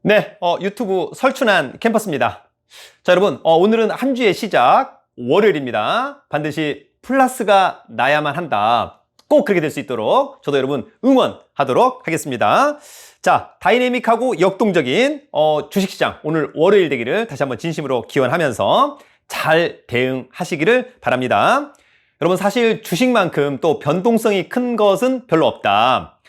네, 유튜브 설춘한 캠퍼스입니다. 자, 여러분, 오늘은 한 주의 시작, 월요일입니다. 반드시 플러스가 나야만 한다. 꼭 그렇게 될 수 있도록 저도 여러분 응원하도록 하겠습니다. 자, 다이내믹하고 역동적인 주식시장 오늘 월요일 되기를 다시 한번 진심으로 기원하면서 잘 대응하시기를 바랍니다. 여러분, 사실 주식만큼 또 변동성이 큰 것은 별로 없다.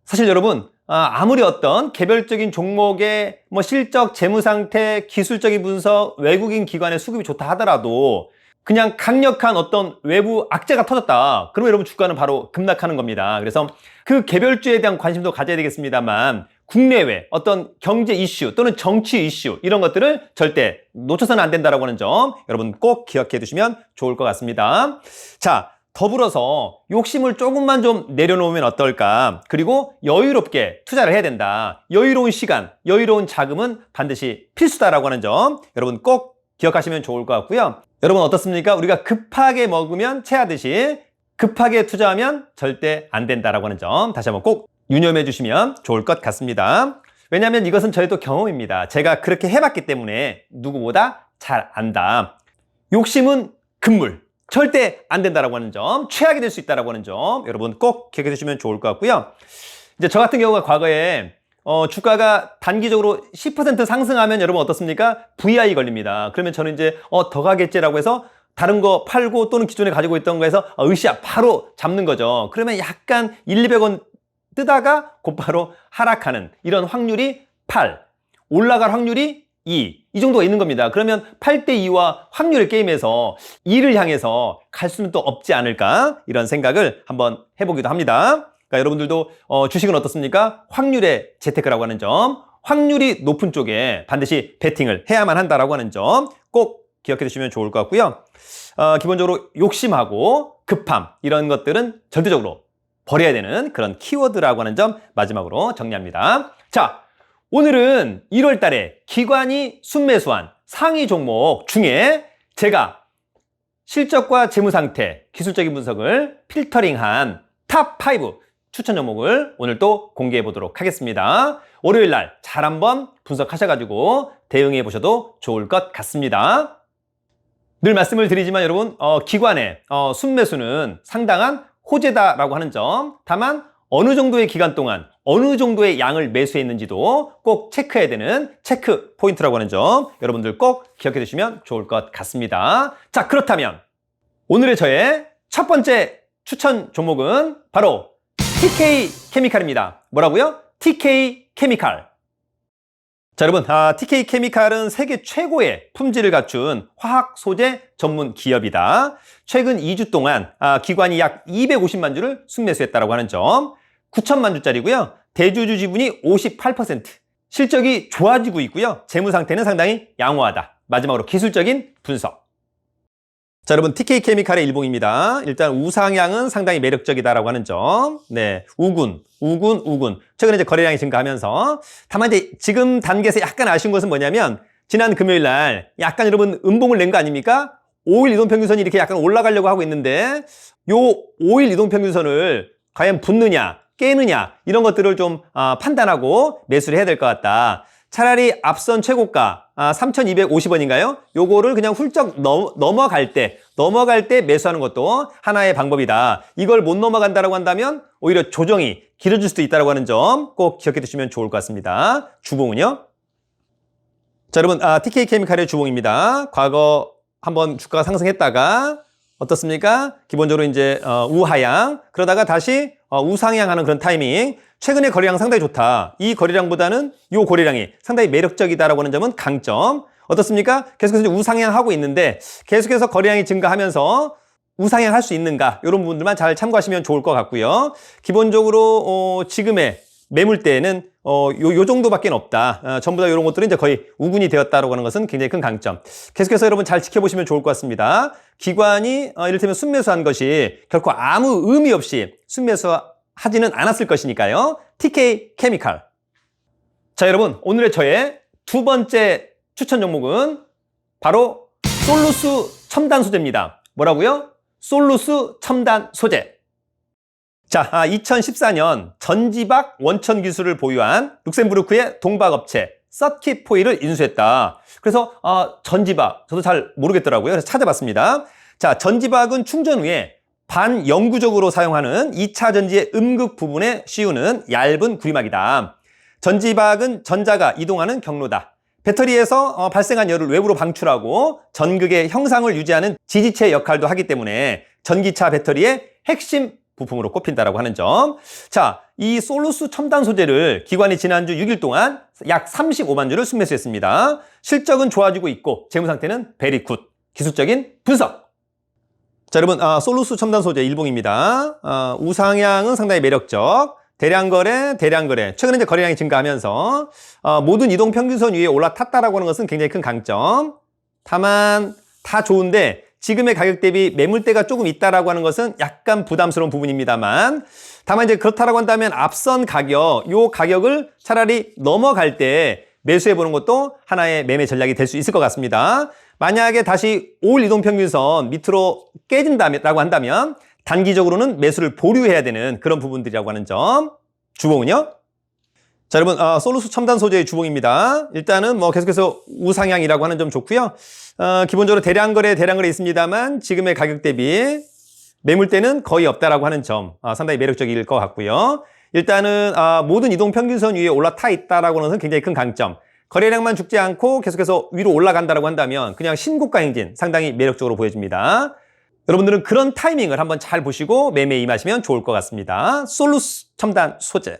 사실 여러분, 아무리 어떤 개별적인 종목의 실적, 재무상태, 기술적인 분석, 외국인 기관의 수급이 좋다 하더라도 그냥 강력한 어떤 외부 악재가 터졌다. 그러면 여러분 주가는 바로 급락하는 겁니다. 그래서 그 개별주에 대한 관심도 가져야 되겠습니다만 국내외 어떤 경제 이슈 또는 정치 이슈 이런 것들을 절대 놓쳐서는 안 된다라고 하는 점 여러분 꼭 기억해 두시면 좋을 것 같습니다. 자, 더불어서 욕심을 조금만 좀 내려놓으면 어떨까? 그리고 여유롭게 투자를 해야 된다. 여유로운 시간, 여유로운 자금은 반드시 필수다라고 하는 점 여러분 꼭 기억하시면 좋을 것 같고요. 여러분 어떻습니까? 우리가 급하게 먹으면 체하듯이 급하게 투자하면 절대 안 된다라고 하는 점 다시 한번 꼭 유념해 주시면 좋을 것 같습니다. 왜냐하면 이것은 저희도 경험입니다. 제가 그렇게 해봤기 때문에 누구보다 잘 안다. 욕심은 금물. 절대 안 된다라고 하는 점, 최악이 될 수 있다라고 하는 점 여러분 꼭 기억해 두시면 좋을 것 같고요. 이제 저 같은 경우가 과거에 주가가 단기적으로 10% 상승하면 여러분 어떻습니까? VI 걸립니다. 그러면 저는 이제 더 가겠지라고 해서 다른 거 팔고 또는 기존에 가지고 있던 거에서 으쌰 바로 잡는 거죠. 그러면 약간 100~200원 뜨다가 곧바로 하락하는 이런 확률이 8, 올라갈 확률이 2, 이 정도가 있는 겁니다. 그러면 8대2와 확률의 게임에서 2를 향해서 갈 수는 또 없지 않을까? 이런 생각을 한번 해보기도 합니다. 그러니까 여러분들도 주식은 어떻습니까? 확률의 재테크라고 하는 점, 확률이 높은 쪽에 반드시 베팅을 해야만 한다라고 하는 점 꼭 기억해 두시면 좋을 것 같고요. 기본적으로 욕심하고 급함 이런 것들은 절대적으로 버려야 되는 그런 키워드라고 하는 점 마지막으로 정리합니다. 자, 오늘은 1월 달에 기관이 순매수한 상위 종목 중에 제가 실적과 재무상태, 기술적인 분석을 필터링한 탑5 추천 종목을 오늘 또 공개해 보도록 하겠습니다. 월요일 날 잘 한번 분석하셔가지고 대응해 보셔도 좋을 것 같습니다. 늘 말씀을 드리지만 여러분, 기관의 순매수는 상당한 호재다라고 하는 점, 다만 어느 정도의 기간 동안 어느 정도의 양을 매수했는지도 꼭 체크해야 되는 체크 포인트라고 하는 점 여러분들 꼭 기억해 두시면 좋을 것 같습니다. 자, 그렇다면 오늘의 저의 첫 번째 추천 종목은 바로 TK 케미칼입니다. 뭐라고요? TK 케미칼. 자, 여러분, TK 케미칼은 세계 최고의 품질을 갖춘 화학 소재 전문 기업이다. 최근 2주 동안 기관이 약 250만 주를 순매수했다라고 하는 점, 9천만 주짜리고요. 대주주 지분이 58%. 실적이 좋아지고 있고요. 재무 상태는 상당히 양호하다. 마지막으로 기술적인 분석. 자, 여러분, TK 케미칼의 일봉입니다. 일단 우상향은 상당히 매력적이다라고 하는 점. 네, 우군. 최근에 이제 거래량이 증가하면서 다만 이제 지금 단계에서 약간 아쉬운 것은 뭐냐면 지난 금요일 날 약간 여러분 음봉을 낸 거 아닙니까? 5일 이동평균선이 이렇게 약간 올라가려고 하고 있는데 요 5일 이동평균선을 과연 붙느냐, 깨느냐 이런 것들을 좀 판단하고 매수를 해야 될 것 같다. 차라리 앞선 최고가 3,250원인가요? 요거를 그냥 훌쩍 넘어갈 때 매수하는 것도 하나의 방법이다. 이걸 못 넘어간다라고 한다면 오히려 조정이 길어질 수도 있다라고 하는 점 꼭 기억해 두시면 좋을 것 같습니다. 주봉은요? 자, 여러분, TK 케미칼의 주봉입니다. 과거 한번 주가가 상승했다가 어떻습니까? 기본적으로 이제 우하향, 그러다가 다시 우상향하는 그런 타이밍. 최근에 거래량 상당히 좋다. 이 거래량보다는 이 거래량이 상당히 매력적이다라고 하는 점은 강점. 어떻습니까? 계속해서 이제 우상향하고 있는데 계속해서 거래량이 증가하면서 우상향 할 수 있는가? 이런 부분들만 잘 참고하시면 좋을 것 같고요. 기본적으로 지금의 매물대는 요 정도밖에 없다. 전부 다 이런 것들은 이제 거의 우군이 되었다라고 하는 것은 굉장히 큰 강점. 계속해서 여러분 잘 지켜보시면 좋을 것 같습니다. 기관이 이를테면 순매수한 것이 결코 아무 의미 없이 순매수하지는 않았을 것이니까요. TK 케미칼. 자, 여러분, 오늘의 저의 두 번째 추천 종목은 바로 솔루스 첨단 소재입니다. 뭐라고요? 솔루스 첨단 소재. 자, 2014년 전지박 원천 기술을 보유한 룩셈부르크의 동박업체 서킷 포일을 인수했다. 그래서 전지박, 저도 잘 모르겠더라고요. 그래서 찾아봤습니다. 자, 전지박은 충전 후에 반영구적으로 사용하는 2차 전지의 음극 부분에 씌우는 얇은 구리막이다. 전지박은 전자가 이동하는 경로다. 배터리에서 발생한 열을 외부로 방출하고 전극의 형상을 유지하는 지지체 역할도 하기 때문에 전기차 배터리의 핵심 부품으로 꼽힌다라고 하는 점. 자, 이 솔루스 첨단 소재를 기관이 지난주 6일 동안 약 35만 주를 순매수했습니다. 실적은 좋아지고 있고 재무 상태는 베리 굿. 기술적인 분석. 자, 여러분, 솔루스 첨단 소재 일봉입니다. 우상향은 상당히 매력적. 대량 거래. 최근에 이제 거래량이 증가하면서 모든 이동 평균선 위에 올라탔다라고 하는 것은 굉장히 큰 강점. 다만 다 좋은데 지금의 가격 대비 매물대가 조금 있다라고 하는 것은 약간 부담스러운 부분입니다만, 다만 이제 그렇다라고 한다면 앞선 가격, 요 가격을 차라리 넘어갈 때 매수해 보는 것도 하나의 매매 전략이 될 수 있을 것 같습니다. 만약에 다시 올 이동평균선 밑으로 깨진다라고 한다면 단기적으로는 매수를 보류해야 되는 그런 부분들이라고 하는 점. 주봉은요? 자, 여러분, 솔루스 첨단 소재의 주봉입니다. 일단은 뭐 계속해서 우상향이라고 하는 점 좋고요. 기본적으로 대량 거래 있습니다만 지금의 가격 대비 매물대는 거의 없다라고 하는 점, 상당히 매력적일 것 같고요. 일단은 모든 이동 평균선 위에 올라타 있다라고 하는 것은 굉장히 큰 강점. 거래량만 죽지 않고 계속해서 위로 올라간다라고 한다면 그냥 신고가 행진 상당히 매력적으로 보여집니다. 여러분들은 그런 타이밍을 한번 잘 보시고 매매에 임하시면 좋을 것 같습니다. 솔루스 첨단 소재.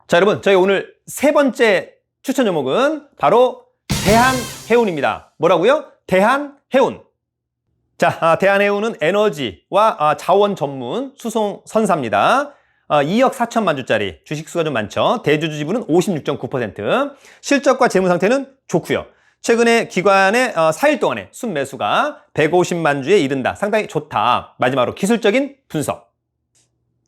자, 여러분, 저희 오늘 세 번째 추천 종목은 바로 대한해운입니다. 뭐라고요? 대한해운. 자, 대한해운은 에너지와 자원 전문 수송 선사입니다. 2억 4천만 주짜리, 주식수가 좀 많죠. 대주주 지분은 56.9%, 실적과 재무 상태는 좋고요. 최근에 기관의 4일 동안의 순매수가 150만 주에 이른다. 상당히 좋다. 마지막으로 기술적인 분석.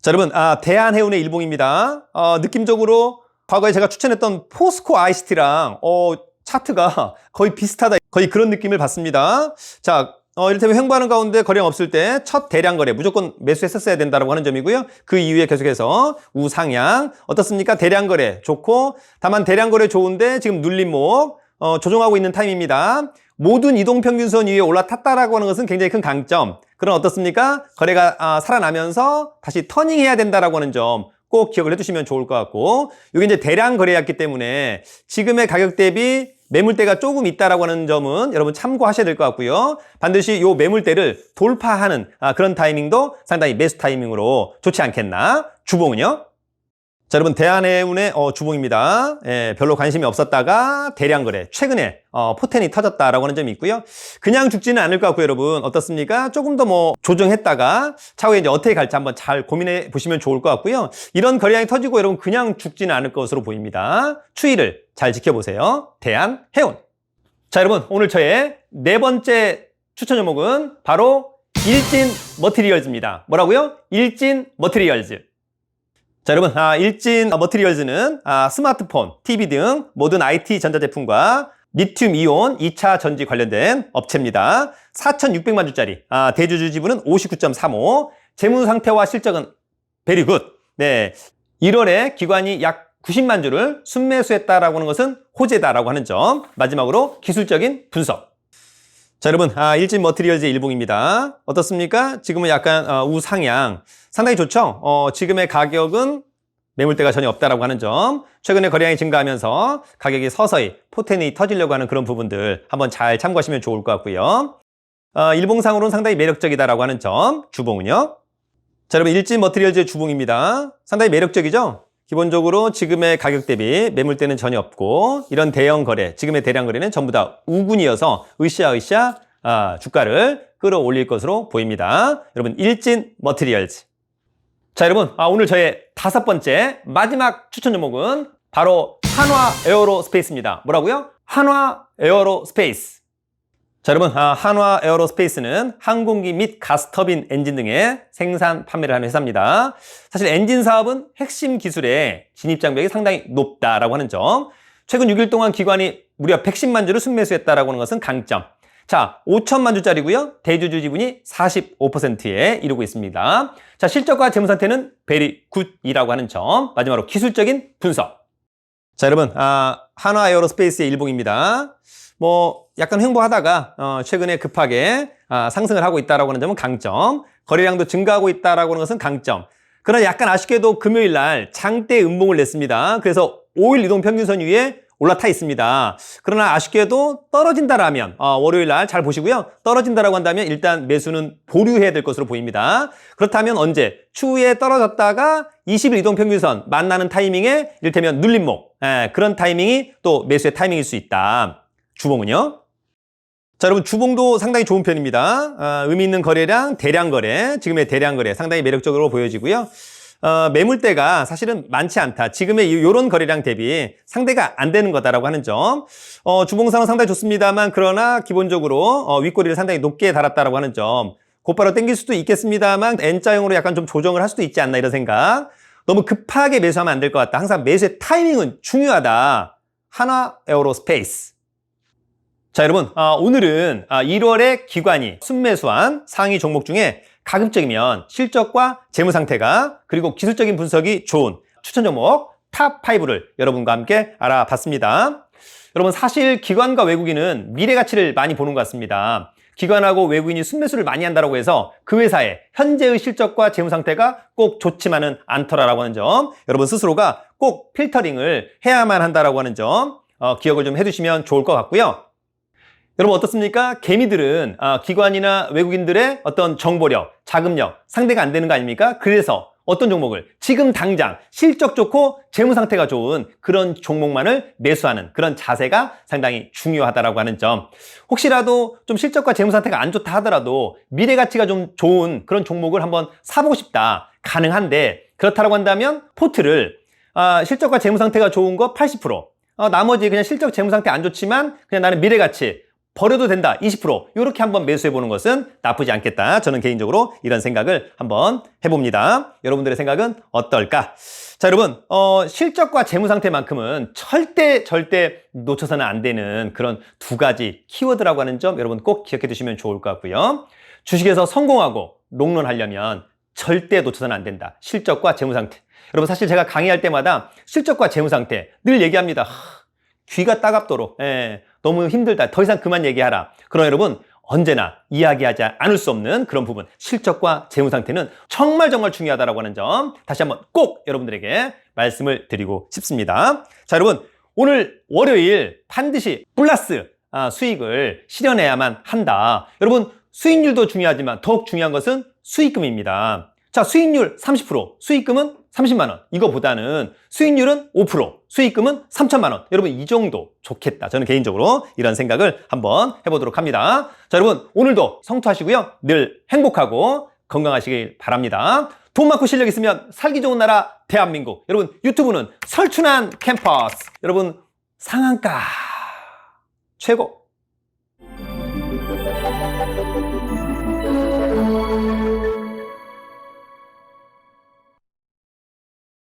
자, 여러분, 대한해운의 일봉입니다. 느낌적으로 과거에 제가 추천했던 포스코 ICT랑 차트가 거의 비슷하다. 거의 그런 느낌을 받습니다. 자, 이를테면 횡보하는 가운데 거래량 없을 때 첫 대량 거래 무조건 매수했었어야 된다고 하는 점이고요. 그 이후에 계속해서 우상향. 어떻습니까? 대량 거래 좋고, 다만 대량 거래 좋은데 지금 눌림목 조정하고 있는 타임입니다. 모든 이동평균선 위에 올라탔다라고 하는 것은 굉장히 큰 강점. 그럼 어떻습니까? 거래가 살아나면서 다시 터닝해야 된다라고 하는 점 꼭 기억을 해두시면 좋을 것 같고, 이게 이제 대량 거래였기 때문에 지금의 가격 대비 매물대가 조금 있다라고 하는 점은 여러분 참고하셔야 될 것 같고요. 반드시 이 매물대를 돌파하는 그런 타이밍도 상당히 매수 타이밍으로 좋지 않겠나? 주봉은요? 자, 여러분, 대한해운의 주봉입니다. 예, 별로 관심이 없었다가 대량 거래, 최근에 포텐이 터졌다라고 하는 점이 있고요. 그냥 죽지는 않을 것 같고요, 여러분. 어떻습니까? 조금 더 조정했다가 차후에 이제 어떻게 갈지 한번 잘 고민해 보시면 좋을 것 같고요. 이런 거래량이 터지고 여러분 그냥 죽지는 않을 것으로 보입니다. 추이를 잘 지켜보세요. 대한해운. 자, 여러분, 오늘 저의 네 번째 추천 종목은 바로 일진 머티리얼즈입니다. 뭐라고요? 일진 머티리얼즈. 자, 여러분, 일진 머티리얼즈는 스마트폰, TV 등 모든 IT 전자제품과 리튬 이온 2차 전지 관련된 업체입니다. 4,600만 주짜리, 대주주 지분은 59.35, 재무 상태와 실적은 베리 굿. 네, 1월에 기관이 약 90만 주를 순매수했다라고 하는 것은 호재다라고 하는 점. 마지막으로 기술적인 분석. 자, 여러분, 일진 머티리얼즈의 일봉입니다. 어떻습니까? 지금은 약간 우상향. 상당히 좋죠? 지금의 가격은 매물대가 전혀 없다라고 하는 점. 최근에 거래량이 증가하면서 가격이 서서히 포텐이 터지려고 하는 그런 부분들 한번 잘 참고하시면 좋을 것 같고요. 일봉상으로는 상당히 매력적이다라고 하는 점. 주봉은요? 자, 여러분, 일진 머티리얼즈의 주봉입니다. 상당히 매력적이죠? 기본적으로 지금의 가격 대비 매물대는 전혀 없고, 이런 대형 거래, 지금의 대량 거래는 전부 다 우군이어서 으쌰으쌰 주가를 끌어올릴 것으로 보입니다. 여러분, 일진 머티리얼즈. 자, 여러분, 오늘 저의 다섯 번째 마지막 추천 종목은 바로 한화 에어로스페이스입니다. 뭐라고요? 한화 에어로스페이스. 자, 여러분, 한화 에어로스페이스는 항공기 및 가스터빈 엔진 등의 생산 판매를 하는 회사입니다. 사실 엔진 사업은 핵심 기술의 진입 장벽이 상당히 높다라고 하는 점. 최근 6일 동안 기관이 무려 110만 주를 순매수했다라고 하는 것은 강점. 자, 5천만 주짜리고요. 대주주 지분이 45%에 이르고 있습니다. 자, 실적과 재무 상태는 베리 굿이라고 하는 점. 마지막으로 기술적인 분석. 자, 여러분, 한화 에어로스페이스의 일봉입니다. 뭐 약간 횡보하다가 최근에 급하게 상승을 하고 있다라고 하는 점은 강점, 거래량도 증가하고 있다라고 하는 것은 강점. 그러나 약간 아쉽게도 금요일 날 장대 음봉을 냈습니다. 그래서 5일 이동 평균선 위에 올라타 있습니다. 그러나 아쉽게도 떨어진다라면 월요일 날 잘 보시고요. 떨어진다라고 한다면 일단 매수는 보류해야 될 것으로 보입니다. 그렇다면 언제? 추후에 떨어졌다가 20일 이동 평균선 만나는 타이밍에 이를테면 눌림목, 그런 타이밍이 또 매수의 타이밍일 수 있다. 주봉은요? 자, 여러분, 주봉도 상당히 좋은 편입니다. 의미 있는 거래량, 대량 거래, 지금의 대량 거래 상당히 매력적으로 보여지고요. 매물대가 사실은 많지 않다. 지금의 이런 거래량 대비 상대가 안 되는 거다라고 하는 점. 주봉상은 상당히 좋습니다만, 그러나 기본적으로 윗꼬리를 상당히 높게 달았다라고 하는 점. 곧바로 땡길 수도 있겠습니다만, N자형으로 약간 좀 조정을 할 수도 있지 않나 이런 생각. 너무 급하게 매수하면 안 될 것 같다. 항상 매수의 타이밍은 중요하다. 한화 에어로스페이스. 자, 여러분, 오늘은 1월에 기관이 순매수한 상위 종목 중에 가급적이면 실적과 재무 상태가 그리고 기술적인 분석이 좋은 추천 종목 탑5를 여러분과 함께 알아봤습니다. 여러분, 사실 기관과 외국인은 미래 가치를 많이 보는 것 같습니다. 기관하고 외국인이 순매수를 많이 한다고 해서 그 회사의 현재의 실적과 재무 상태가 꼭 좋지만은 않더라라고 하는 점, 여러분 스스로가 꼭 필터링을 해야만 한다라고 하는 점 기억을 좀 해두시면 좋을 것 같고요. 여러분 어떻습니까? 개미들은 기관이나 외국인들의 어떤 정보력, 자금력 상대가 안 되는 거 아닙니까? 그래서 어떤 종목을 지금 당장 실적 좋고 재무 상태가 좋은 그런 종목만을 매수하는 그런 자세가 상당히 중요하다라고 하는 점. 혹시라도 좀 실적과 재무 상태가 안 좋다 하더라도 미래 가치가 좀 좋은 그런 종목을 한번 사보고 싶다. 가능한데 그렇다고 한다면 포트를 실적과 재무 상태가 좋은 거 80%, 나머지 그냥 실적 재무 상태 안 좋지만 그냥 나는 미래 가치 버려도 된다 20% 이렇게 한번 매수해보는 것은 나쁘지 않겠다. 저는 개인적으로 이런 생각을 한번 해봅니다. 여러분들의 생각은 어떨까? 자, 여러분 실적과 재무 상태만큼은 절대 놓쳐서는 안 되는 그런 두 가지 키워드라고 하는 점 여러분 꼭 기억해 두시면 좋을 것 같고요. 주식에서 성공하고 롱런하려면 절대 놓쳐서는 안 된다. 실적과 재무 상태. 여러분 사실 제가 강의할 때마다 실적과 재무 상태 늘 얘기합니다. 귀가 따갑도록 너무 힘들다. 더 이상 그만 얘기하라. 그러나 여러분 언제나 이야기하지 않을 수 없는 그런 부분 실적과 재무 상태는 정말 중요하다고 하는 점 다시 한번 꼭 여러분들에게 말씀을 드리고 싶습니다. 자, 여러분 오늘 월요일 반드시 플러스 수익을 실현해야만 한다. 여러분 수익률도 중요하지만 더욱 중요한 것은 수익금입니다. 자, 수익률 30%, 수익금은 30만 원. 이거보다는 수익률은 5%, 수익금은 3천만 원. 여러분 이 정도 좋겠다. 저는 개인적으로 이런 생각을 한번 해보도록 합니다. 자, 여러분 오늘도 성투하시고요. 늘 행복하고 건강하시길 바랍니다. 돈 많고 실력 있으면 살기 좋은 나라 대한민국. 여러분 유튜브는 설춘한 캠퍼스. 여러분 상한가 최고.